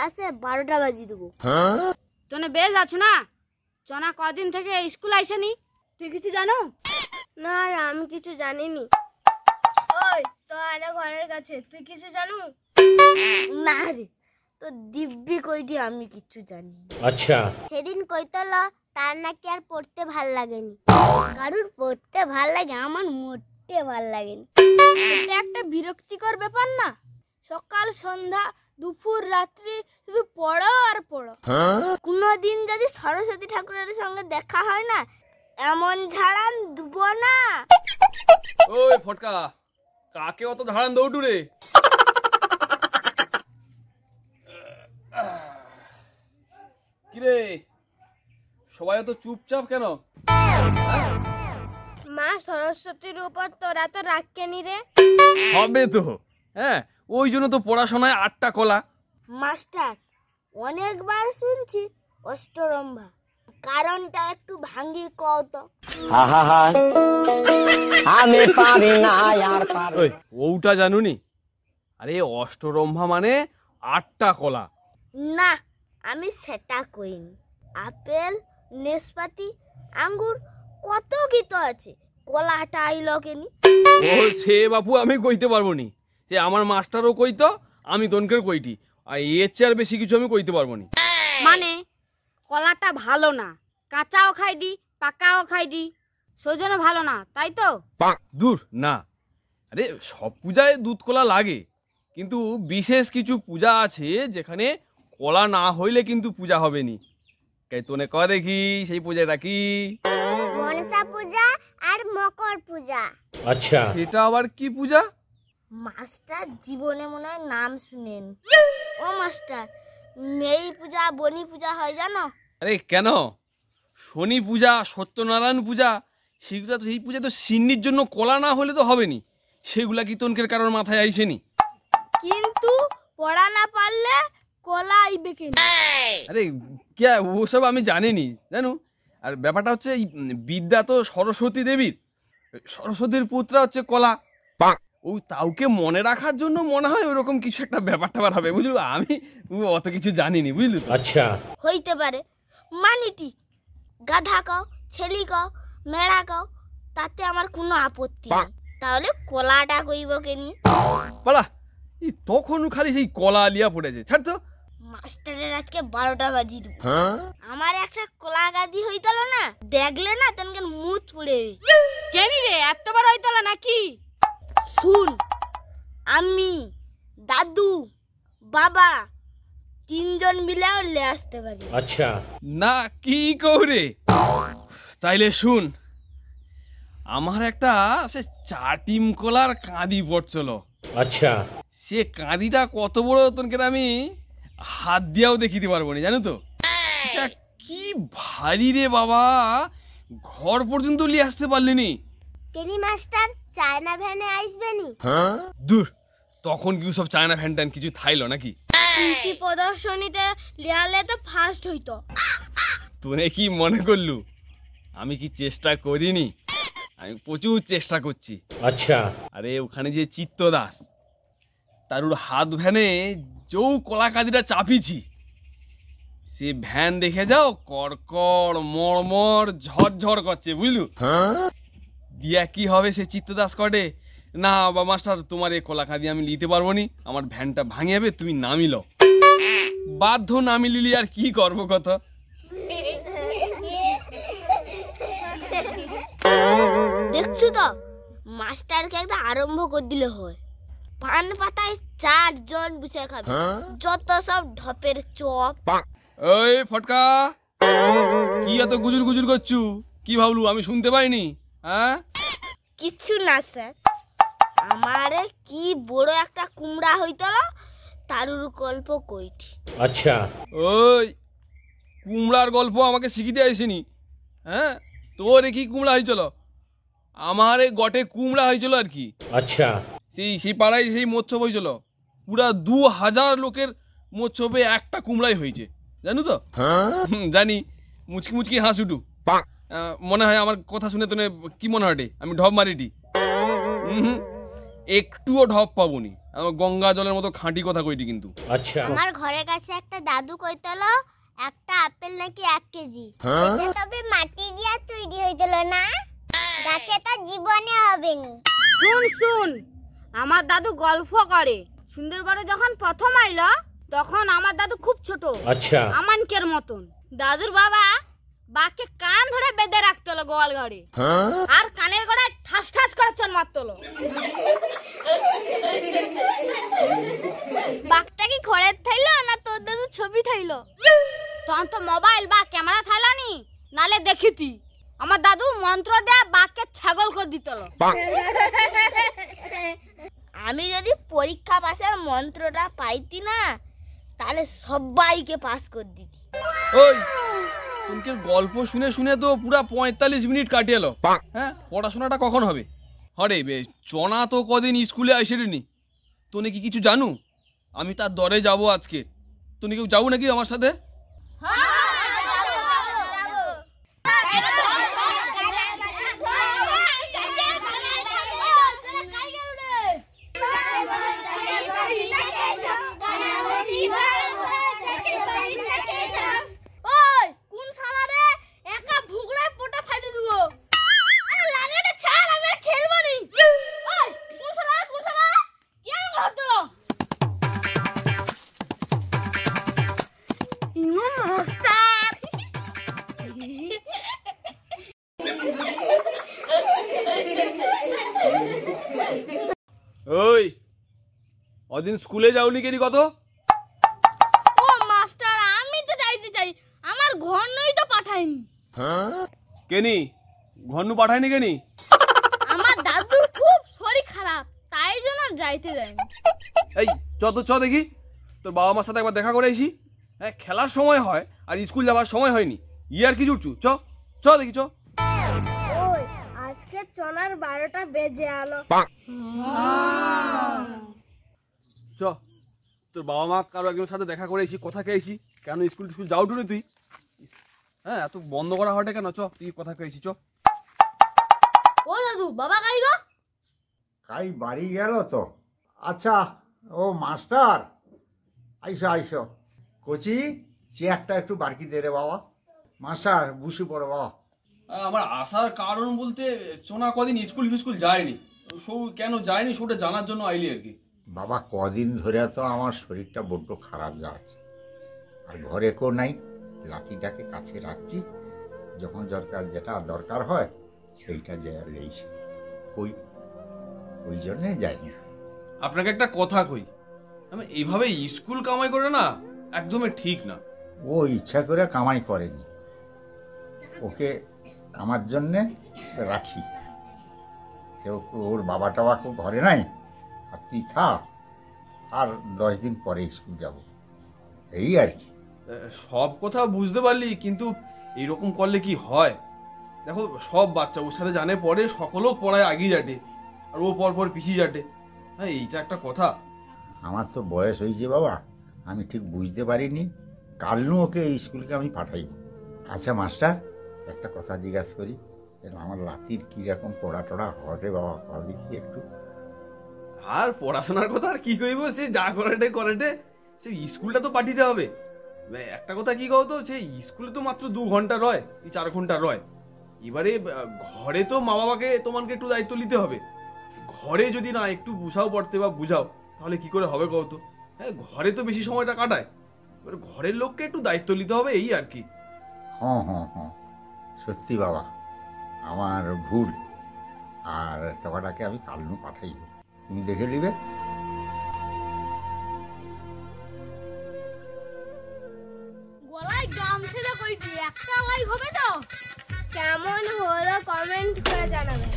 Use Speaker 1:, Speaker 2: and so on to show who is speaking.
Speaker 1: ক্লাসে 12টা বাজিয়ে দেবো।
Speaker 2: তোনে বেশ আছো না? চনা কদিন থেকে স্কুল আইসেনি, তুই কিছু জানো?
Speaker 1: না রে, আমি কিছু জানিনি। ওই তো আরে ঘরের কাছে, তুই কিছু জানো? না রে, তো দিব্যি কইটি আমি কিছু জানি।
Speaker 3: আচ্ছা,
Speaker 1: সেদিন কইতল তার নাকি আর পড়তে ভাল লাগেনি। কারুর পড়তে ভাল লাগে, আমার মোটে ভাল লাগেনি।
Speaker 2: এটা একটা বিরক্তিকর ব্যাপার না? সকাল সন্ধ্যা দুপুর রাত্রি শুধু পড়ো আর পড়ো।
Speaker 1: কোনোদিন যদি সরস্বতী ঠাকুরের সঙ্গে দেখা হয় না, এমন ঝাড়ান দেবো না।
Speaker 4: ওই ফটকা, কাকে অত ধারান দৌড়ু রে? কিরে, সবাই এত চুপচাপ কেন?
Speaker 1: মা সরস্বতীর উপর তোরা তো রাখকেনি রে।
Speaker 4: হবে তো, হ্যাঁ, ওই জন্য তো পড়াশোনায় 8টা কলা।
Speaker 1: মাস্টার, অনেকবার শুনছি অষ্টরম্ভা, কারণটা একটু ভাঙ্গি কও তো।
Speaker 3: আমি পারি না আর পারি।
Speaker 4: ওই ওটা জানুনি? আরে অষ্টরম্ভা মানে 8টা কলা।
Speaker 1: না, আমি সেটা কইনি। আপেল, নেসপাতি, আঙ্গুর কত গীত আছে, কলাটা আইলো কেনি?
Speaker 4: ও সে বাপু আমি কইতে পারবো নি, সে আমার মাস্টারও কইতো, আমি তনকের কইটি, আর এর চেয়ে আর বেশি কিছু আমি কইতে পারবো নি।
Speaker 2: মানে কলাটা ভালো না, কাঁচাও খাইডি পাকাও খাইডি, সেজন্য ভালো না, তাই তো?
Speaker 4: দূর না, আরে সব পূজায় দুধ কলা লাগে, কিন্তু বিশেষ কিছু পূজা আছে যেখানে কলা না হইলে কিন্তু পূজা হবে নি। কে তোনে ক দেখি সেই পূজাটা কি?
Speaker 1: মনসা পূজা আর মকর পূজা।
Speaker 3: আচ্ছা,
Speaker 4: এটা আবার কি পূজা?
Speaker 1: মাস্টার জীবনে মনে হয় নাম শুনেন। ও মাস্টার, মেই পূজা বনি পূজা হয় জানো?
Speaker 4: আরে কেন, শনি পূজা, সত্যনারায়ণ পূজা, সেগুলা তো, সেই পূজা তো সিন্নির জন্য কলা না হলে তো হবে নি। সেগুলা কি তনকের কারোর মাথায় আইসেনি?
Speaker 2: কিন্তু পড়া না পারলে কলা আইবে কেন?
Speaker 4: আরে কে, ওসব আমি জানিনি জানো। আর ব্যাপারটা হচ্ছে এই বিদ্যা তো সরস্বতী দেবীর, সরস্বতীর পুত্রা হচ্ছে কলা। ও তাওকে মনে রাখার জন্য মনে হয় ওরকম কিছু একটা ব্যাপার ট্যাপার হবে, বুঝলো? আমি অত কিছু জানিনি, বুঝলি তো?
Speaker 3: আচ্ছা,
Speaker 1: হইতে পারে। মানিটি গাধা কও, ছেলি কও, মেড়া কও, তাতে আমার কোনো আপত্তি নেই। তাহলে কলাটা কইব কেনি?
Speaker 4: পালা, এই তখন খালি সেই কলা লিয়া পড়েছে, ছাড় তো।
Speaker 1: মাস্টারের আজকে 12টা বাজিয়ে দেবো। আমার একটা কলা গাদি হইতল না, দেখলে না তনকে মুখ পুড়ে।
Speaker 2: কেনি রে, এতবার হইতল নাকি?
Speaker 1: শুন, আমি, দাদু, বাবা 3জন মিলেও লে আসতে পারি।
Speaker 3: আচ্ছা,
Speaker 4: না কি করে? তাইলে শুন, আমার একটা সে চাটিম কলার কাঁদি পড়ছিল।
Speaker 3: আচ্ছা,
Speaker 4: সে কাঁদিটা কত বড় তনকে আমি হাত দিয়াও দেখিতে পারবো না, জানো তো? এটা কি ভারী রে বাবা, ঘর পর্যন্ত লিয়ে আসতে পারলিনি।
Speaker 1: কেনি মাস্টার চায়না ভ্যানে আসবেনি?
Speaker 4: দূর, তখন কি সব চায়না ফ্যান ট্যান কিছু থাইলো নাকি?
Speaker 1: কৃষি প্রদর্শনীতে লিয়ালে তো ফার্স্ট হইতো।
Speaker 4: তোনে কি মনে করলু আমি কি চেষ্টা করিনি? আমি প্রচুর চেষ্টা করছি।
Speaker 3: আচ্ছা,
Speaker 4: আরে ওখানে যে চিত্তদাস, তারুর হাত ভ্যানে যৌ কলা কাদিটা চাপিছি, সে ভ্যান দেখে যাও কড়কড় মড়মড় ঝরঝর করছে, বুঝলু? দিয়া কি হবে, সে চিত্তদাস কটে, না বা মাস্টার তোমার এই কলা কাদি আমি নিতে পারবো নি, আমার ভ্যানটা ভাঙে যাবে, তুমি নামিল। বাধ্য নামি লিলি, আর কি করবো কত।
Speaker 1: দেখছো তো, মাস্টারকে একটা আরম্ভ করে দিলে হয়। পান পাতায় 4 জন বসে খাবে, যত সব ঢপের চপ।
Speaker 4: ওই ফটকা, কি এত গুজুর গুজুর করছু? কি ভাবলু আমি শুনতে পাইনি? হ্যাঁ,
Speaker 1: কিচ্ছু না স্যার, আমারে কি বড় একটা কুমড়া হইতল, তারুর গল্প কইটি।
Speaker 3: আচ্ছা,
Speaker 4: ওই কুমড়ার গল্প আমাকে শিখিতে আইসিনি। হ্যাঁ, তোর কি কুমড়া হয়েছিল? আমার এই গটে কুমড়া হয়েছিল আর কি।
Speaker 3: আচ্ছা,
Speaker 4: সেই পাড়ায় সেই মৎস্যব হয়েছিল, পুরা 2000 লোকের মৎস্যবে একটা কুমড়াই হয়েছে, জানো তো? জানি, মুচকি মুচকি হাস উঠু। মনে হয় আমার কথা শুনে তোনে কি মনে হয় আমি ঢপ মারিটি? একটুও ঢপ পাবনি। আমার গঙ্গা জলের মতো খাঁটি কথা কইটি কিন্তু।
Speaker 3: अच्छा
Speaker 1: আমার ঘরের কাছে একটা দাদু কইতল একটা আপেল নাকি 1 কেজি। এটা তবে মাটি দিয়া তৈরি হইছিল না, গাছে তো জীবনে হবেনি।
Speaker 2: শুন শুন, আমার দাদু গল্প করে। সুন্দরবনে যখন প্রথম আইলো তখন আমার দাদু খুব ছোট,
Speaker 3: अच्छा
Speaker 2: আমানকের মতন। দাদুর বাবা বাকে কান ধরে বেঁধে রাখতো গোয়াল ঘরে, আর কানের গোড়ায় ঠাস ঠাস করে চর মারতো।
Speaker 1: বাঘটা কি ঘরের থাইলো না তোর দাদু ছবি থাইলো?
Speaker 2: তখন তো মোবাইল বা ক্যামেরা থাইলানি, নালে দেখিতি আমার দাদু মন্ত্র দেয়া বাঘকে ছাগল করে দিত।
Speaker 1: আমি যদি পরীক্ষা পাশের মন্ত্রটা পাইতি না, তাহলে সবাইকে পাস করে দিতি।
Speaker 4: ওই তোমাকে গল্প শুনে শুনে তো পুরা 45 মিনিট কাটিয়ে এলো। হ্যাঁ, পড়াশোনাটা কখন হবে? হরে চনা তো কদিন স্কুলে আসেনি। তুমি কি কিছু জানু? আমি তার দরে যাব আজকে। তুমি কেউ যাবো নাকি আমার সাথে? ওই ওদিন স্কুলে যাওনি কেনি কত?
Speaker 2: ও মাস্টার, আমি তো যাইতে চাই, আমার ঘর নই তো পাঠাইনি।
Speaker 4: কেনি ঘন্নু পাঠায়নি কেনি?
Speaker 2: আমার দাদুর খুব শরীর খারাপ, তাই জন্য যাইতে যাইনি।
Speaker 4: এই চ দেখি, তোর বাবা মার সাথে একবার দেখা করে আসি। হ্যাঁ, খেলার সময় হয় আর স্কুল যাওয়ার সময় হয়নি। আর কি জুটছু? চ দেখি চ।
Speaker 1: ওই আজকে চনার 12টা বেজে আলো।
Speaker 4: চ, তোর বাবা মা কারো একজনের সাথে দেখা করে এসি, কথা খেয়েছি। কেন স্কুল যাও টুনে তুই? হ্যাঁ, এত বন্ধ করা হটে কেন? চ, তুই কথা খেয়েছি চ।
Speaker 2: ও দাদু, বাবা কাই গো?
Speaker 5: কাই বাড়ি গেল তো। আচ্ছা, ও মাস্টার, আইসো কচি, চেয়ারটা একটু বারকি দে রে বাবা। মাস্টার বসে পড়ো বাবা।
Speaker 4: আমার আসার কারণ বলতে চোনা কদিন স্কুল যায়নি। কেন যায়নি সেটা জানার জন্য আইলি আর কি।
Speaker 5: বাবা, কদিন ধরে তো আমার শরীরটা বড্ড খারাপ যাচ্ছে, আর ঘরে কেউ নাই। লাঠিটাকে কাছে রাখছি, যখন যেটা দরকার হয় সেইটা যায় লেইছি। ওই জন্যে যাইনি।
Speaker 4: আপনাকে একটা কথা কই, আমি এইভাবে স্কুল কামাই করে না একদমই ঠিক না।
Speaker 5: ও ইচ্ছা করে কামাই করেনি, ওকে আমার জন্যে রাখি। কেউ ওর বাবা টাবা কেউ ঘরে নাই, আর তুই থাক, আর 10 দিন পরে স্কুল যাব, এই আর কি।
Speaker 4: সব কথা বুঝতে পারলি, কিন্তু এইরকম করলে কি হয়? দেখো, সব বাচ্চা ওর সাথে জানে পড়ে, সকলেও পড়ায় আগিয়ে যাটে, আর ও পর পিছিয়ে যাটে। হ্যাঁ, এইটা একটা কথা।
Speaker 5: আমার তো বয়স হয়েছে বাবা, আমি ঠিক বুঝতে পারিনি। কালনু ওকে স্কুলকে আমি পাঠাইব। আচ্ছা মাস্টার, একটা কথা জিজ্ঞাসা করি, আমার লাতির কীরকম পড়া টড়া হটে বাবা, কল দেখি একটু।
Speaker 4: আর পড়াশোনার কথা আর কি কইব, সে যা করেটে সে স্কুলটা তো পাঠিয়ে হবে। একটা কথা কি কও তো, সেই স্কুলে তো মাত্র 2 ঘন্টা রয়, 4 ঘন্টা রয়। এবারে ঘরে তো মা বাবাকে তোমাকে একটু দায়িত্ব নিতে হবে। ঘরে যদি না একটু বুঝাও পড়তে বা বুঝাও, তাহলে কি করে হবে কও তো? হ্যাঁ, ঘরে তো বেশি সময়টা কাটায়, এবার ঘরের লোককে একটু দায়িত্ব নিতে হবে, এই আর কি।
Speaker 5: হ্যাঁ, সত্যি বাবা, আমার ভুল। আর টাকাটাকে আমি কালনু পাঠাইব, তুমি দেখে নিবে।
Speaker 2: গলায় গামছা কইটি, একটা লাইক হবে তো?
Speaker 1: কেমন হলো কমেন্ট করে জানাবেন।